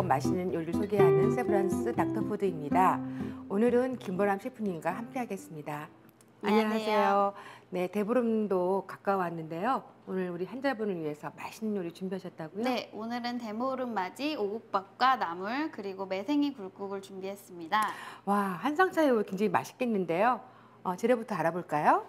달콤하고 맛있는 요리를 소개하는 세브란스 닥터푸드입니다. 오늘은 김보람 셰프님과 함께하겠습니다. 안녕하세요. 네, 대보름도 가까워왔는데요. 오늘 우리 환자분을 위해서 맛있는 요리 준비하셨다고요? 네, 오늘은 대보름 맞이 오곡밥과 나물 그리고 매생이 굴국을 준비했습니다. 와, 한상차에 굉장히 맛있겠는데요. 재료부터 알아볼까요?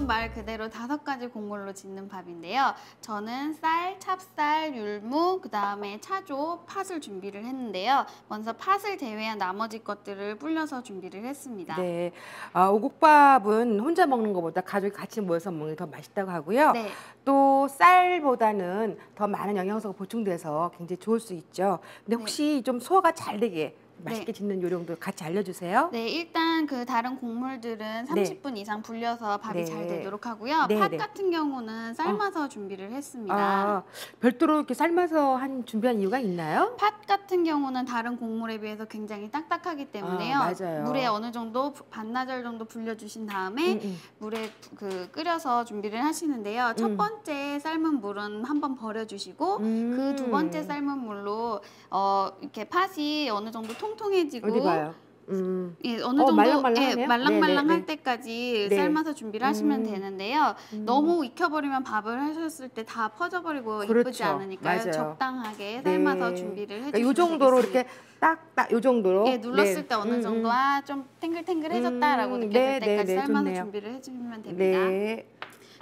말 그대로 5가지 곡물로 짓는 밥인데요. 저는 쌀, 찹쌀, 율무, 그 다음에 차조, 팥을 준비를 했는데요. 먼저 팥을 제외한 나머지 것들을 불려서 준비를 했습니다. 네, 오곡밥은 혼자 먹는 것보다 가족이 같이 모여서 먹는 게 더 맛있다고 하고요. 네. 또 쌀보다는 더 많은 영양소가 보충돼서 굉장히 좋을 수 있죠. 근데 혹시 좀 소화가 잘 되게 맛있게 짓는 요령도 같이 알려주세요. 네, 일단 그 다른 곡물들은 30분 이상 불려서 밥이 잘 되도록 하고요. 팥 같은 경우는 삶아서 준비를 했습니다. 별도로 이렇게 삶아서 준비한 이유가 있나요? 팥 같은 경우는 다른 곡물에 비해서 굉장히 딱딱하기 때문에요. 맞아요. 물에 어느 정도 반나절 정도 불려주신 다음에 물에 끓여서 준비를 하시는데요. 첫 번째 삶은 물은 한번 버려주시고 그 두 번째 삶은 물로 이렇게 팥이 어느 정도 통통해지고 어디 봐요? 예, 어느 정도 말랑말랑할 네. 때까지 삶아서 준비를 하시면 되는데요. 너무 익혀버리면 밥을 하셨을 때 다 퍼져버리고 예쁘지 않으니까요. 맞아요. 적당하게 삶아서 준비를 해주시면 이 정도로 되겠습니다. 이렇게 딱딱 이 정도로. 예, 눌렀을 때 어느 정도 좀 탱글탱글해졌다라고 느껴질 때까지 삶아서 좋네요. 준비를 해주시면 됩니다. 네.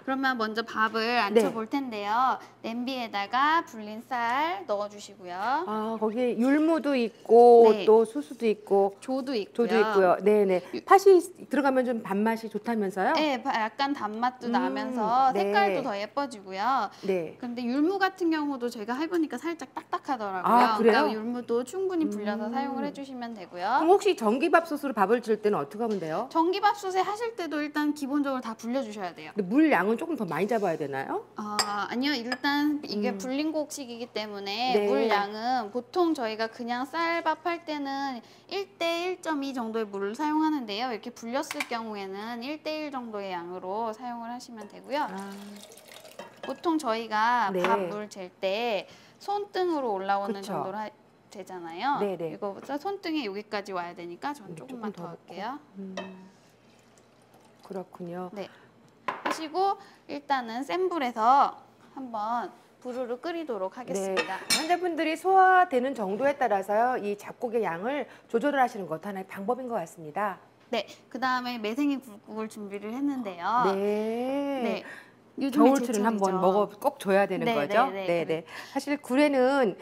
그러면 먼저 밥을 안쳐 볼 텐데요. 냄비에다가 불린 쌀 넣어주시고요. 거기에 율무도 있고 또 수수도 있고 조도 있고요. 네네. 팥이 들어가면 좀 단맛이 좋다면서요? 네, 약간 단맛도 나면서 색깔도 더 예뻐지고요. 네. 근데 율무 같은 경우도 제가 해보니까 살짝 딱딱하더라고요. 그래요? 그러니까 율무도 충분히 불려서 사용을 해주시면 되고요. 그럼 혹시 전기밥솥으로 밥을 질 때는 어떻게 하면 돼요? 전기밥솥에 하실 때도 일단 기본적으로 다 불려주셔야 돼요. 근데 물 양은 조금 더 많이 잡아야 되나요? 아니요. 일단 이게 불린곡식이기 때문에 물 양은 보통 저희가 그냥 쌀밥 할 때는 1대 1.2 정도의 물을 사용하는데요. 이렇게 불렸을 경우에는 1대 1 정도의 양으로 사용을 하시면 되고요. 보통 저희가 밥 물 잴 때 손등으로 올라오는 정도로 되잖아요. 이거보다 손등에 여기까지 와야 되니까 전 조금만 더 할게요. 그렇군요. 네. 하시고 일단은 센 불에서 한번 부르르 끓이도록 하겠습니다. 환자분들이 소화되는 정도에 따라서요, 이 잡곡의 양을 조절을 하시는 것도 하나의 방법인 것 같습니다. 네, 그 다음에 매생이 굴국을 준비를 했는데요. 네. 겨울철은 한번 꼭 줘야 되는 거죠. 네. 사실 굴에는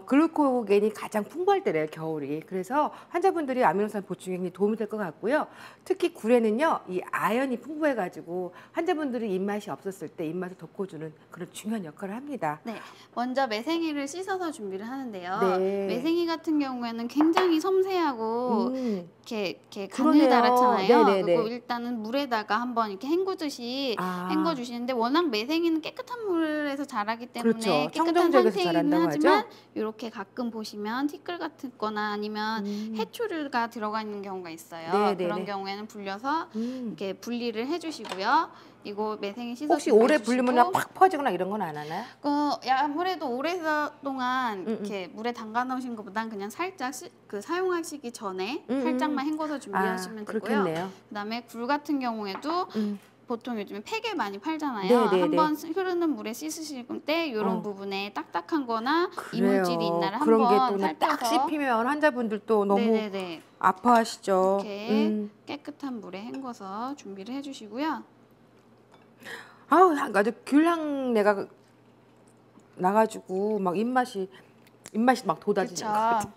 글루코겐이 가장 풍부할 때래요, 겨울이. 그래서 환자분들이 아미노산 보충에 굉장히 도움이 될 것 같고요. 특히 굴에는요, 이 아연이 풍부해가지고 환자분들이 입맛이 없었을 때 입맛을 돋궈주는 그런 중요한 역할을 합니다. 네, 먼저 매생이를 씻어서 준비를 하는데요. 매생이 같은 경우에는 굉장히 섬세하고 이렇게 간을 달았잖아요. 그리고 일단은 물에다가 한번 이렇게 헹구듯이 헹궈주시는데 워낙 매생이는 깨끗한 물에서 자라기 때문에 깨끗한 상태이긴 하지만 이렇게 가끔 보시면 티끌 같은 거나 아니면 해초류가 들어가 있는 경우가 있어요. 그런 경우에는 불려서 이렇게 분리를 해주시고요. 이거 매생이 씻어서 혹시 오래 불리면 팍 퍼지거나 이런 건 안 하나요? 아무래도 오랫동안 이렇게 물에 담가 놓으신 것보단 그냥 살짝 사용하시기 전에 살짝만 헹궈서 준비하시면 되고요. 그다음에 굴 같은 경우에도 보통 요즘에 팩에 많이 팔잖아요. 한번 흐르는 물에 씻으실 때 이런 부분에 딱딱한 거나 이물질이 있나를 한번 살펴서 딱 씹히면 환자분들도 너무 아파하시죠. 이렇게 깨끗한 물에 헹궈서 준비를 해주시고요. 아주 귤향내가 나가지고 막 입맛이 막 돋아지는 것 같아요.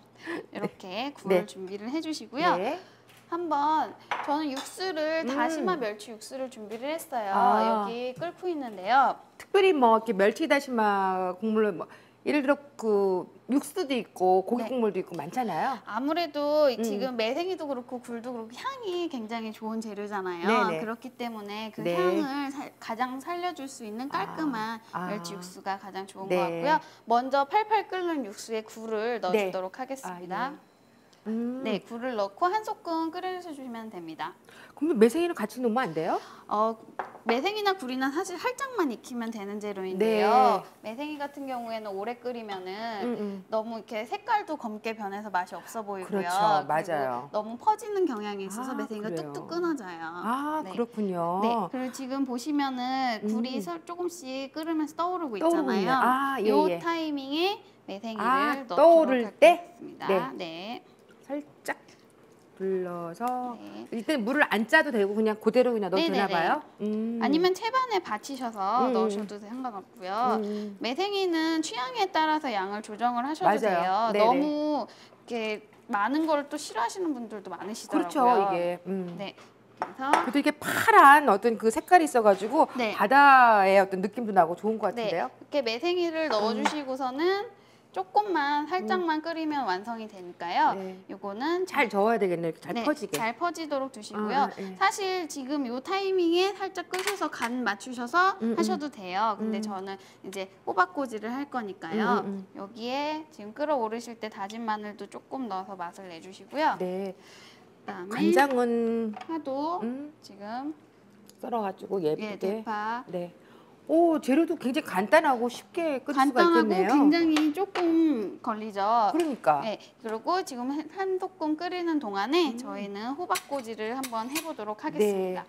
이렇게 굴을 네. 준비를 해주시고요. 네. 한번 저는 육수를 다시마 멸치 육수를 준비를 했어요. 여기 끓고 있는데요. 특별히 뭐 이렇게 멸치 다시마 국물을 뭐 예를 들어 그 육수도 있고 고기 국물도 있고 많잖아요. 아무래도 지금 매생이도 그렇고 굴도 그렇고 향이 굉장히 좋은 재료잖아요. 네네. 그렇기 때문에 그 네. 향을 가장 살려줄 수 있는 깔끔한 멸치 육수가 가장 좋은 것 네. 같고요. 먼저 팔팔 끓는 육수에 굴을 넣어주도록 하겠습니다. 네, 굴을 넣고 한 소끔 끓여주시면 됩니다. 그럼 매생이를 같이 넣으면 안 돼요? 매생이나 굴이나 사실 살짝만 익히면 되는 재료인데요. 매생이 같은 경우에는 오래 끓이면은 너무 이렇게 색깔도 검게 변해서 맛이 없어 보이고요. 그렇죠, 맞아요. 너무 퍼지는 경향이 있어서 매생이가 그래요. 뚝뚝 끊어져요. 네. 그렇군요. 네, 그리고 지금 보시면은 굴이 조금씩 끓으면서 떠오르고 떠오르네요. 있잖아요. 이 예. 타이밍에 매생이를 넣도록 떠오를 때? 하겠습니다. 네. 살짝 불러서 네. 일단 물을 안 짜도 되고 그냥 그대로 그냥 넣어도 되나 봐요? 아니면 채반에 받치셔서 넣으셔도 상관없고요. 매생이는 취향에 따라서 양을 조정을 하셔도 돼요. 네네. 너무 이렇게 많은 걸 또 싫어하시는 분들도 많으시더라고요. 그렇죠, 이게. 네. 그래서 그래도 이게 파란 어떤 그 색깔이 있어가지고 바다의 어떤 느낌도 나고 좋은 것 같은데요? 이렇게 매생이를 넣어주시고서는 조금만 살짝만 끓이면 완성이 되니까요. 요거는 잘 저어야 되겠네요. 잘 퍼지게. 잘 퍼지도록 두시고요. 사실 지금 요 타이밍에 살짝 끄셔서 간 맞추셔서 하셔도 돼요. 근데 저는 이제 호박꼬지를 할 거니까요. 여기에 지금 끓어오르실 때 다진 마늘도 조금 넣어서 맛을 내주시고요. 네. 그다음에 간장은 파도 지금 썰어가지고 예쁘게. 대파. 네. 오, 재료도 굉장히 간단하고 쉽게 끓일 수가 있겠네요. 간단하고 굉장히 조금 걸리죠. 그러니까. 네, 그리고 지금 한 소끔 끓이는 동안에 저희는 호박꼬지를 한번 해보도록 하겠습니다. 네.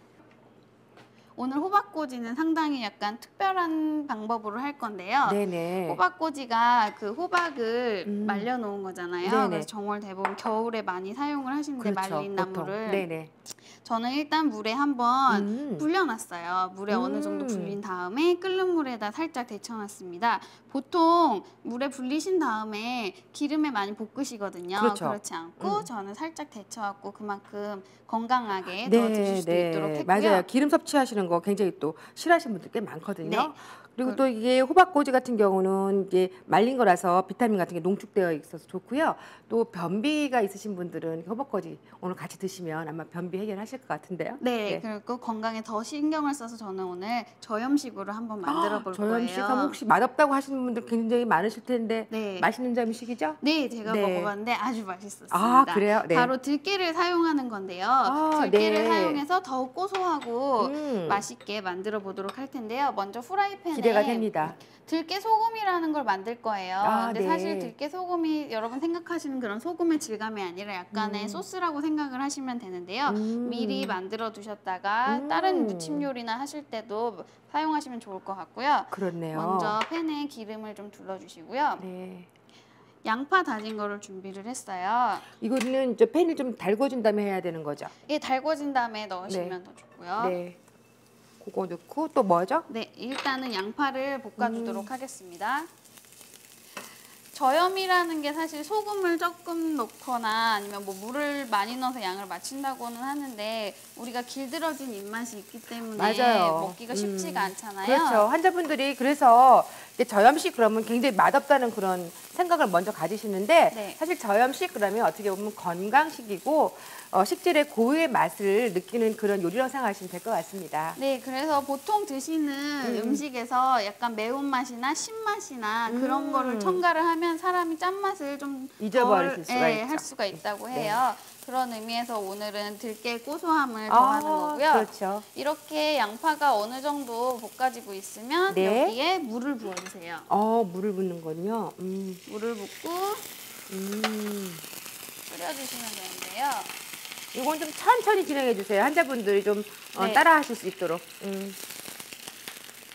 오늘 호박꼬지는 상당히 약간 특별한 방법으로 할 건데요. 네네. 호박꼬지가 그 호박을 말려놓은 거잖아요. 네네. 그래서 정월 대부분 겨울에 많이 사용을 하시는데 말린 나물을. 네네. 저는 일단 물에 한번 불려놨어요. 물에 어느 정도 불린 다음에 끓는 물에다 살짝 데쳐놨습니다. 보통 물에 불리신 다음에 기름에 많이 볶으시거든요. 그렇죠. 그렇지 않고 저는 살짝 데쳐갖고 그만큼 건강하게 넣어 드실 수 있도록 했고요. 맞아요. 기름 섭취하시는 거 굉장히 또 싫어하시는 분들 꽤 많거든요. 네. 그리고 또 이게 호박꼬지 같은 경우는 이제 말린 거라서 비타민 같은 게 농축되어 있어서 좋고요. 또 변비가 있으신 분들은 호박꼬지 오늘 같이 드시면 아마 변비 해결하실 것 같은데요. 네, 그리고 건강에 더 신경을 써서 저는 오늘 저염식으로 한번 만들어 볼 거예요. 저염식 하면 혹시 맛없다고 하시는 분들 굉장히 많으실 텐데 맛있는 점이시기죠? 네, 제가 먹어봤는데 아주 맛있었습니다. 그래요? 네. 바로 들깨를 사용하는 건데요. 들깨를 사용해서 더욱 고소하고 맛있게 만들어 보도록 할 텐데요. 먼저 프라이팬에 기대가 됩니다. 들깨 소금이라는 걸 만들 거예요. 근데 사실 들깨 소금이 여러분 생각하시는 그런 소금의 질감이 아니라 약간의 소스라고 생각을 하시면 되는데요. 미리 만들어 두셨다가 다른 무침 요리나 하실 때도 사용하시면 좋을 것 같고요. 그렇네요. 먼저 팬에 기름을 좀 둘러주시고요. 네. 양파 다진 거를 준비를 했어요. 이거는 이제 팬을 좀 달궈준 다음에 해야 되는 거죠? 예, 달궈진 다음에 넣으시면 더 좋고요. 네. 그거 넣고 또 뭐죠? 네, 일단은 양파를 볶아주도록 하겠습니다. 저염이라는 게 사실 소금을 조금 넣거나 아니면 뭐 물을 많이 넣어서 양을 맞춘다고는 하는데 우리가 길들어진 입맛이 있기 때문에 먹기가 쉽지가 않잖아요. 그렇죠. 환자분들이 그래서 저염식 그러면 굉장히 맛없다는 그런 생각을 먼저 가지시는데 사실 저염식 그러면 어떻게 보면 건강식이고 식재료의 고유의 맛을 느끼는 그런 요리라고 생각하시면 될 것 같습니다. 네, 그래서 보통 드시는 음식에서 약간 매운맛이나 신맛이나 그런 거를 첨가를 하면 사람이 짠맛을 좀 잊어버릴 수가 있죠. 할 수가 있다고 해요. 그런 의미에서 오늘은 들깨 고소함을 더하는 거고요. 그렇죠. 이렇게 양파가 어느 정도 볶아지고 있으면 여기에 물을 부어주세요. 물을 붓는 건요. 물을 붓고 끓여주시면 되는데요. 이건 좀 천천히 진행해 주세요. 환자분들이 좀 따라 하실 수 있도록.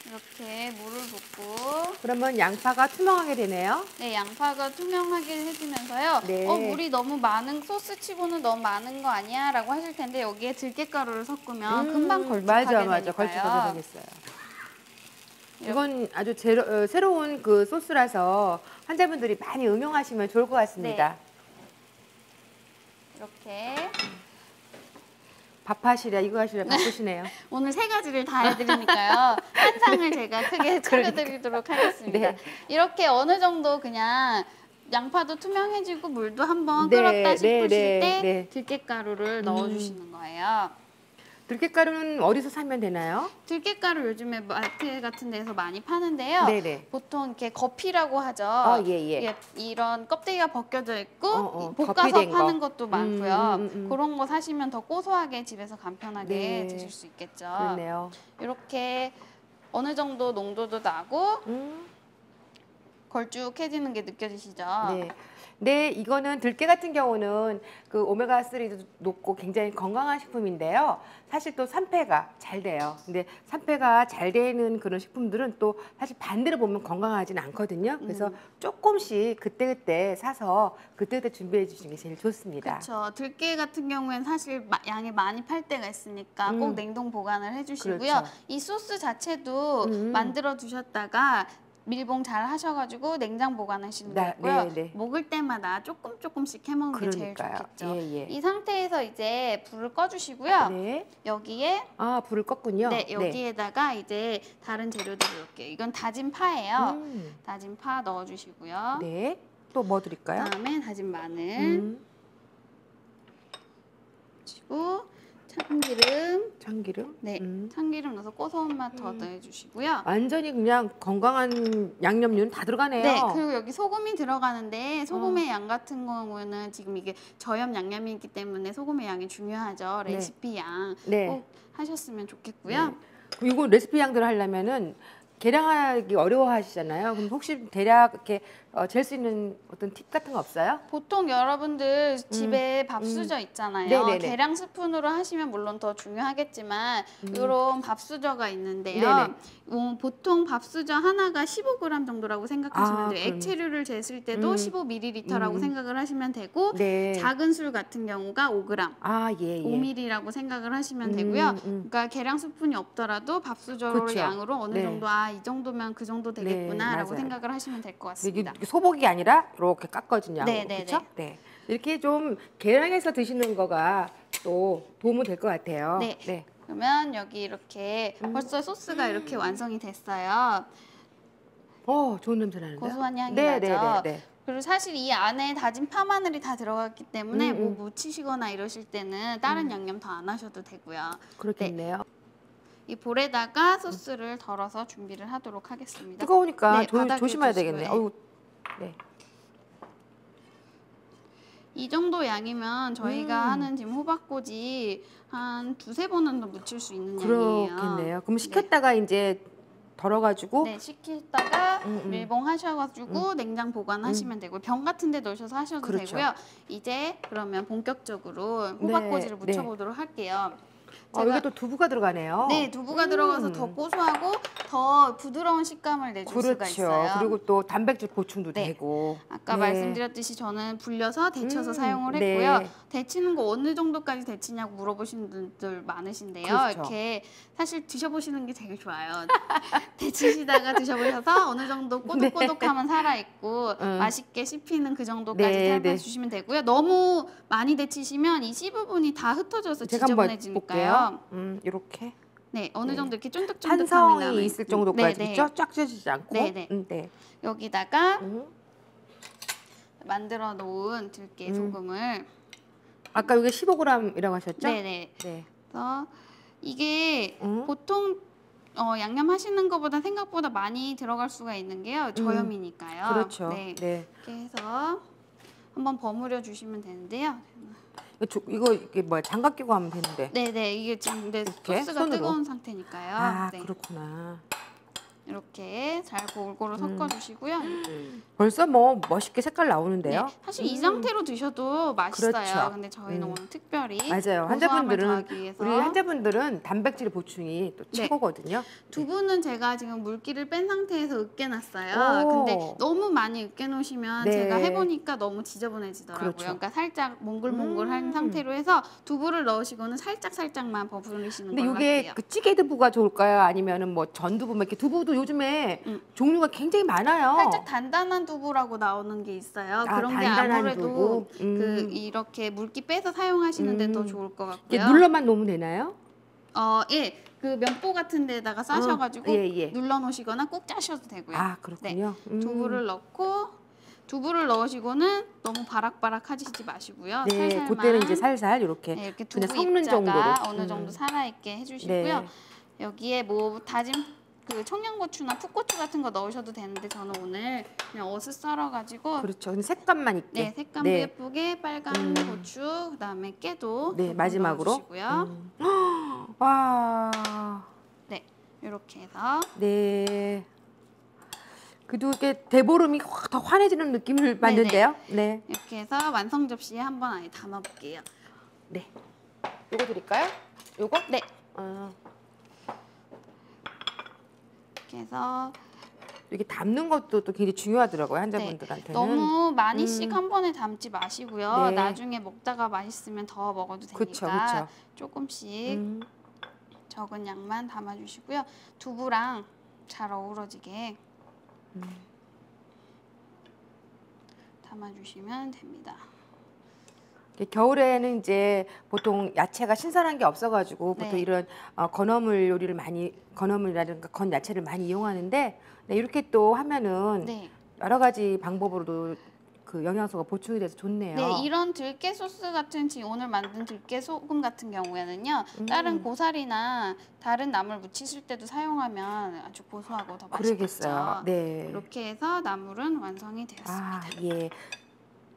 이렇게 물을 붓고 그러면 양파가 투명하게 되네요. 네, 양파가 투명하게 해지면서요. 물이 너무 많은 소스치고는 너무 많은 거 아니야? 라고 하실 텐데 여기에 들깨가루를 섞으면 금방 걸쭉하게 되니까요. 걸쭉하게 되겠어요. 이건 아주 새로운 그 소스라서 환자분들이 많이 응용하시면 좋을 것 같습니다. 네. 이렇게 밥 하시랴 이거 하시랴 바쁘시네요. 오늘 3가지를 다 해드리니까요. 한 상을 제가 크게 차려드리도록 하겠습니다. 네. 이렇게 어느 정도 그냥 양파도 투명해지고 물도 한번 끓었다 싶으실 때 들깨가루를 넣어주시는 거예요. 들깨가루는 어디서 사면 되나요? 들깨가루 요즘에 마트 같은 데서 많이 파는데요. 네네. 보통 이렇게 거피라고 하죠. 예. 이런 껍데기가 벗겨져 있고 볶아서 거피된 파는 것도 많고요. 음. 그런 거 사시면 더 고소하게 집에서 간편하게 드실 수 있겠죠. 그렇네요. 이렇게 어느 정도 농도도 나고 걸쭉해지는 게 느껴지시죠? 네, 이거는 들깨 같은 경우는 그 오메가3도 높고 굉장히 건강한 식품인데요. 사실 또 산패가 잘 돼요. 근데 산패가 잘 되는 그런 식품들은 또 사실 반대로 보면 건강하지는 않거든요. 그래서 조금씩 그때그때 사서 그때그때 준비해 주시는 게 제일 좋습니다. 그렇죠. 들깨 같은 경우에는 사실 양이 많이 팔 때가 있으니까 꼭 냉동 보관을 해주시고요. 그렇죠. 이 소스 자체도 만들어 두셨다가 밀봉 잘 하셔가지고 냉장 보관하시는 거고요. 먹을 때마다 조금씩 해먹는 게 제일 좋겠죠. 이 상태에서 이제 불을 꺼주시고요. 여기에 불을 껐군요. 여기에다가 이제 다른 재료들 넣을게요. 이건 다진 파예요. 다진 파 넣어주시고요. 또 뭐 드릴까요? 그다음에 다진 마늘. 그리고 참기름. 참기름 넣어서 고소한 맛 더 넣어주시고요. 완전히 그냥 건강한 양념류는 다 들어가네요. 네, 그리고 여기 소금이 들어가는데 소금의 양 같은 경우는 지금 이게 저염 양념이기 때문에 소금의 양이 중요하죠. 레시피 양 꼭 하셨으면 좋겠고요. 이거 레시피 양대로 하려면은 계량하기 어려워하시잖아요. 그럼 혹시 대략 이렇게 잴 수 있는 어떤 팁 같은 거 없어요? 보통 여러분들 집에 밥수저 있잖아요. 계량 스푼으로 하시면 물론 더 중요하겠지만 이런 밥수저가 있는데요. 보통 밥수저 하나가 15g 정도라고 생각하시면 돼요. 액체류를 쟀을 때도 15ml라고 생각을 하시면 되고 작은 술 같은 경우가 5g, 5ml라고 생각을 하시면 되고요. 그러니까 계량 스푼이 없더라도 밥수저로 양으로 어느 정도 이 정도면 그 정도 되겠구나라고 생각을 하시면 될 것 같습니다. 이게 소복이 아니라 이렇게 깎아진 양으로, 그렇죠? 이렇게 좀 계량해서 드시는 거가 또 도움이 될 것 같아요. 그러면 여기 이렇게 벌써 소스가 이렇게 완성이 됐어요. 좋은 냄새 나는데요? 고소한 향이 나죠? 그리고 사실 이 안에 다진 파마늘이 다 들어갔기 때문에 뭐 무치시거나 이러실 때는 다른 양념 더 안 하셔도 되고요. 그렇겠네요. 이 볼에다가 소스를 덜어서 준비를 하도록 하겠습니다. 뜨거우니까 조심해야 되겠네. 이 정도 양이면 저희가 하는 지금 호박꼬지 한 2-3번은 더 무칠 수 있는 양이에요. 그렇겠네요. 그럼 식혔다가 이제 덜어가지고 식히다가 밀봉하셔가지고 냉장 보관하시면 되고 병 같은 데 넣으셔서 하셔도 되고요. 이제 그러면 본격적으로 호박꼬지를 무쳐보도록 할게요. 이게 또 두부가 들어가네요. 두부가 들어가서 더 고소하고 더 부드러운 식감을 내줄 수가 있어요. 그리고 또 단백질 보충도 되고. 아까 말씀드렸듯이 저는 불려서 데쳐서 사용을 했고요. 데치는 거 어느 정도까지 데치냐고 물어보시는 분들 많으신데요. 이렇게 사실 드셔보시는 게 되게 좋아요. 데치시다가 드셔보셔서 어느 정도 꼬독꼬독함은 살아있고 맛있게 씹히는 그 정도까지 삶아주시면 되고요. 너무 많이 데치시면 이 씨 부분이 다 흩어져서 지저분해지니까요. 이렇게. 어느 정도 이렇게 쫀득쫀득함이 탄성이 있을 정도까지 쫙 쪄지지 않고. 여기다가 만들어 놓은 들깨 소금을 아까 이게 15g이라고 하셨죠? 그래서 이게 보통 양념 하시는 것보다 생각보다 많이 들어갈 수가 있는 게요. 저염이니까요. 그렇죠. 이렇게 해서 한번 버무려 주시면 되는데요. 이게 뭐야? 장갑 끼고 하면 되는데. 이게 지금 근데 소스가 손으로? 뜨거운 상태니까요. 그렇구나. 이렇게 잘 골고루 섞어주시고요. 벌써 뭐 멋있게 색깔 나오는데요. 사실 이 상태로 드셔도 맛있어요. 근데 저희는 오늘 특별히 맞아요. 우리 환자분들은 단백질 보충이 또 최고거든요. 두부는 제가 지금 물기를 뺀 상태에서 으깨놨어요. 근데 너무 많이 으깨놓으시면 제가 해보니까 너무 지저분해지더라고요. 그러니까 살짝 몽글몽글한 상태로 해서 두부를 넣으시고는 살짝만 버무리시는 걸로 할게요. 근데 이게 그 찌개 두부가 좋을까요? 아니면은 뭐 전두부 이렇게 두부도 요즘에 종류가 굉장히 많아요. 살짝 단단한 두부라고 나오는 게 있어요. 그런 게 아무래도 이렇게 물기 빼서 사용하시는데 더 좋을 것 같고요. 눌러만 놓으면 되나요? 예. 그 면보 같은 데다가 싸셔가지고 눌러 놓으시거나 꼭 짜셔도 되고요. 아, 그렇군요. 네. 두부를 넣으시고는 너무 바락바락 하시지 마시고요. 네, 살살만. 그때는 이제 살살 이렇게 두부 섞는 입자가 정도로 어느 정도 살아있게 해주시고요. 네. 여기에 뭐 다진 그 청양고추나 풋고추 같은 거 넣으셔도 되는데 저는 오늘 그냥 어슷 썰어가지고 그렇죠. 근데 색감만 있게. 네, 색감도 예쁘게 빨간 고추 그다음에 깨도 마지막으로 넣어주시고요. 와. 네, 이렇게 해서 네. 그래도 이게 대보름이 더 환해지는 느낌을 받는데요. 네. 이렇게 해서 완성 접시에 한번 아예 담아볼게요. 네. 요거 드릴까요? 요거? 네. 이렇게 해서 이게 담는 것도 또 굉장히 중요하더라고요, 환자분들한테는. 너무 많이씩 한 번에 담지 마시고요. 나중에 먹다가 맛있으면 더 먹어도 되니까 조금씩 적은 양만 담아주시고요. 두부랑 잘 어우러지게 담아주시면 됩니다. 겨울에는 이제 보통 야채가 신선한 게 없어가지고 보통 이런 건어물 요리를 건어물이라든가 건 야채를 많이 이용하는데 이렇게 또 하면은 여러 가지 방법으로도 그 영양소가 보충이 돼서 좋네요. 네, 이런 들깨 소스 같은 지금 오늘 만든 들깨 소금 같은 경우에는요, 다른 고사리나 다른 나물 무치실 때도 사용하면 아주 고소하고 더 맛있겠죠. 네. 이렇게 해서 나물은 완성이 되었습니다. 예.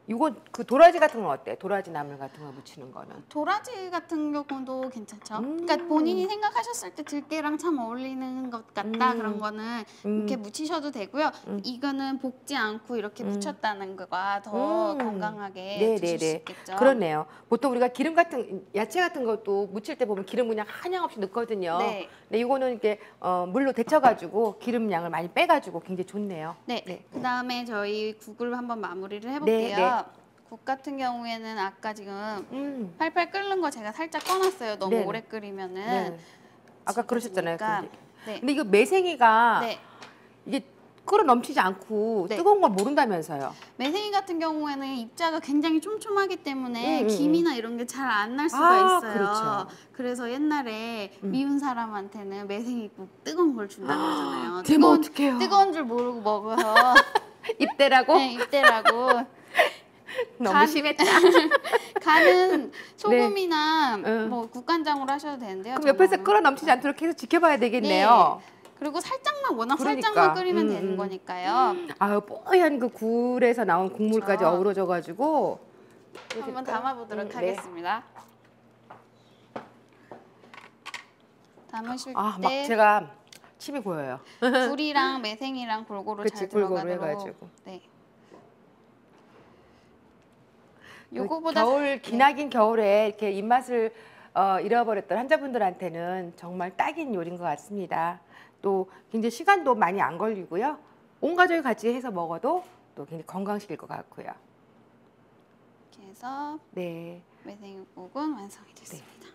이건 그 도라지 같은 건 어때? 도라지 나물 같은 거 무치는 거는? 도라지 같은 경우도 괜찮죠. 그러니까 본인이 생각하셨을 때 들깨랑 참 어울리는 것 같다 그런 거는 이렇게 무치셔도 되고요. 이거는 볶지 않고 이렇게 무쳤다는 거가 더 건강하게 드실 수 있겠죠. 그렇네요. 보통 우리가 기름 같은 야채 같은 것도 무칠 때 보면 기름 그냥 한양 없이 넣거든요. 근데 이거는 이렇게 물로 데쳐가지고 기름 양을 많이 빼가지고 굉장히 좋네요. 그다음에 저희 국을 한번 마무리를 해볼게요. 국 같은 경우에는 아까 지금 팔팔 끓는 거 제가 살짝 꺼놨어요. 너무 오래 끓이면은 아까 그러셨잖아요. 근데 이거 매생이가 이게 끓어 넘치지 않고 뜨거운 걸 모른다면서요. 매생이 같은 경우에는 입자가 굉장히 촘촘하기 때문에 김이나 이런 게 잘 안 날 수가 있어요. 그래서 옛날에 미운 사람한테는 매생이국 뜨거운 걸 준다고 그러잖아요. 뜨거운 줄 모르고 먹어서 입대라고? 네, 입대라고. 너무 심했다. 간은 소금이나 뭐 국간장으로 하셔도 되는데요. 그럼 옆에서 끓어 넘치지 않도록 계속 지켜봐야 되겠네요. 그리고 살짝만 워낙 살짝만 끓이면 되는 거니까요. 뽀얀 그 굴에서 나온 국물까지 어우러져가지고 한번 담아보도록 하겠습니다. 담으실 막 때 제가 침이 고여요. 굴이랑 매생이랑 골고루 잘 들어가도록. 해가지고. 요거보다 기나긴 겨울에 이렇게 입맛을 잃어버렸던 환자분들한테는 정말 딱인 요리인 것 같습니다. 또 굉장히 시간도 많이 안 걸리고요. 온 가족이 같이 해서 먹어도 또 굉장히 건강식일 것 같고요. 이렇게 해서 매생이국은 완성이 됐습니다.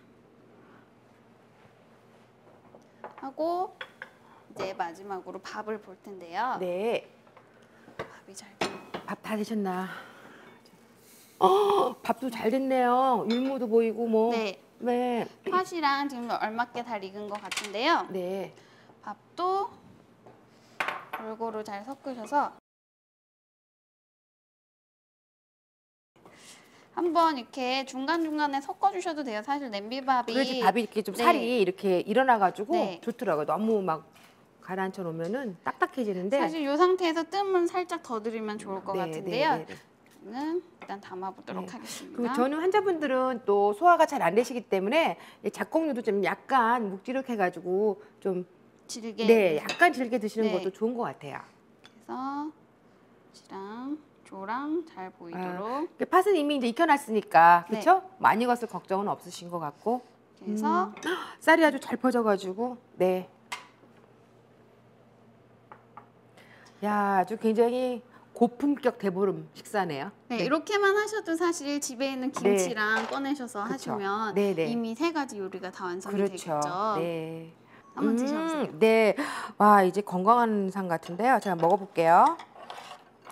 하고 이제 마지막으로 밥을 볼 텐데요. 밥이 잘 밥 다 되셨나? 밥도 잘 됐네요. 율무도 보이고 뭐. 팥이랑 지금 얼맞게 다 익은 것 같은데요. 밥도 골고루 잘 섞으셔서 한번 이렇게 중간중간에 섞어주셔도 돼요. 사실 냄비밥이 그래야지 밥이 이렇게 좀 살이 이렇게 일어나가지고 좋더라고요. 너무 막 가라앉혀 놓으면은 딱딱해지는데 사실 이 상태에서 뜸은 살짝 더 드리면 좋을 것 같은데요. 저는 일단 담아보도록 하겠습니다. 그리고 저는 환자분들은 또 소화가 잘 안 되시기 때문에 잡곡류도 좀 약간 묵직해가지고 좀 질게 약간 질게 드시는 것도 좋은 것 같아요. 그래서 지랑 조랑 잘 보이도록. 팥은 이미 이제 익혀놨으니까 그렇죠? 많이 익었을 걱정은 없으신 것 같고. 그래서 쌀이 아주 잘 퍼져가지고 야 아주 굉장히 고품격 대보름 식사네요. 이렇게만 하셔도 사실 집에 있는 김치랑 꺼내셔서 하시면 이미 3가지 요리가 다 완성이 되겠죠. 한번 드셔보세요. 네. 와, 이제 건강한 상 같은데요. 제가 먹어볼게요.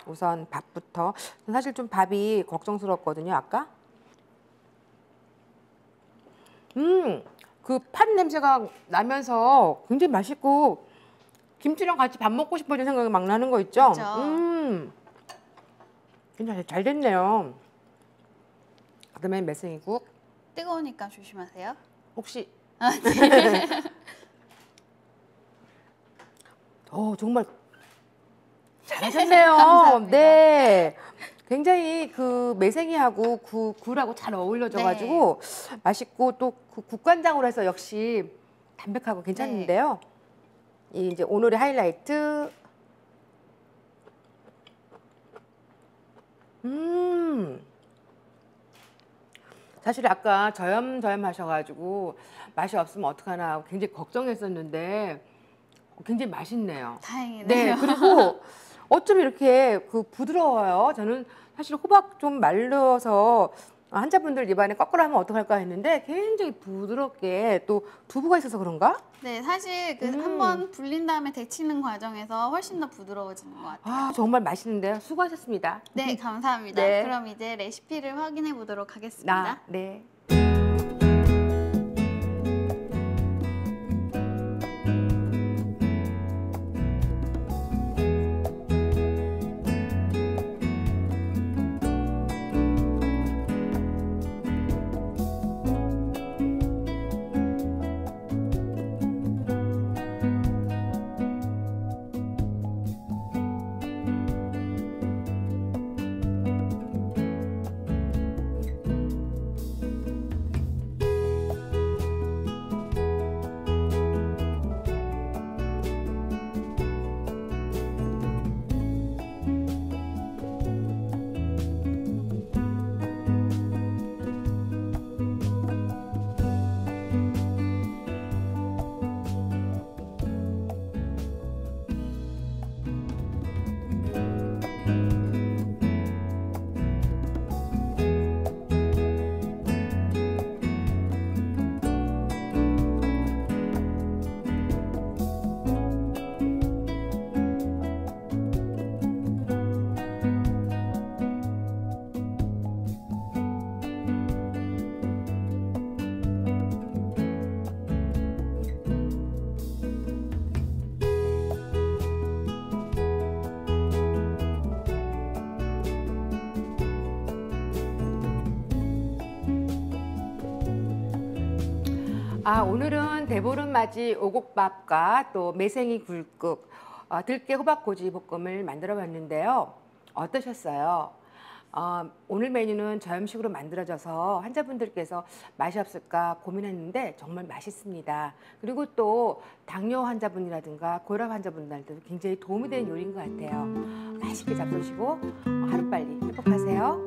우선 밥부터. 사실 좀 밥이 걱정스럽거든요, 아까. 그 팥 냄새가 나면서 굉장히 맛있고 김치랑 같이 밥 먹고 싶어지는 생각이 막 나는 거 있죠? 그렇죠. 굉장히 잘 됐네요. 그다음에 매생이국. 뜨거우니까 조심하세요. 혹시 네. 정말 잘하셨네요. 감사합니다. 네. 굉장히 그 매생이하고 굴하고 잘 어울려져가지고 맛있고 또 그 국간장으로 해서 역시 담백하고 괜찮은데요. 이 이제 오늘의 하이라이트. 사실 아까 저염 하셔가지고 맛이 없으면 어떡하나 하고 굉장히 걱정했었는데 굉장히 맛있네요. 다행이네요. 네, 그리고 어쩜 이렇게 그 부드러워요. 저는 사실 호박 좀 말려서 환자분들 입안에 거꾸로 하면 어떡할까 했는데 굉장히 부드럽게 또 두부가 있어서 그런가? 네, 사실 그 한번 불린 다음에 데치는 과정에서 훨씬 더 부드러워지는 것 같아요. 아, 정말 맛있는데요. 수고하셨습니다. 네, 감사합니다. 네. 그럼 이제 레시피를 확인해 보도록 하겠습니다. 네. 오늘은 대보름 맞이 오곡밥과 또 매생이 굴국, 들깨 호박꼬지 볶음을 만들어 봤는데요. 어떠셨어요? 오늘 메뉴는 저염식으로 만들어져서 환자분들께서 맛이 없을까 고민했는데 정말 맛있습니다. 그리고 또 당뇨 환자분이라든가 고혈압 환자분들한테도 굉장히 도움이 되는 요리인 것 같아요. 맛있게 잡수시고 하루빨리 회복하세요.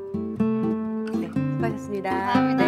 네, 수고하셨습니다. 감사합니다.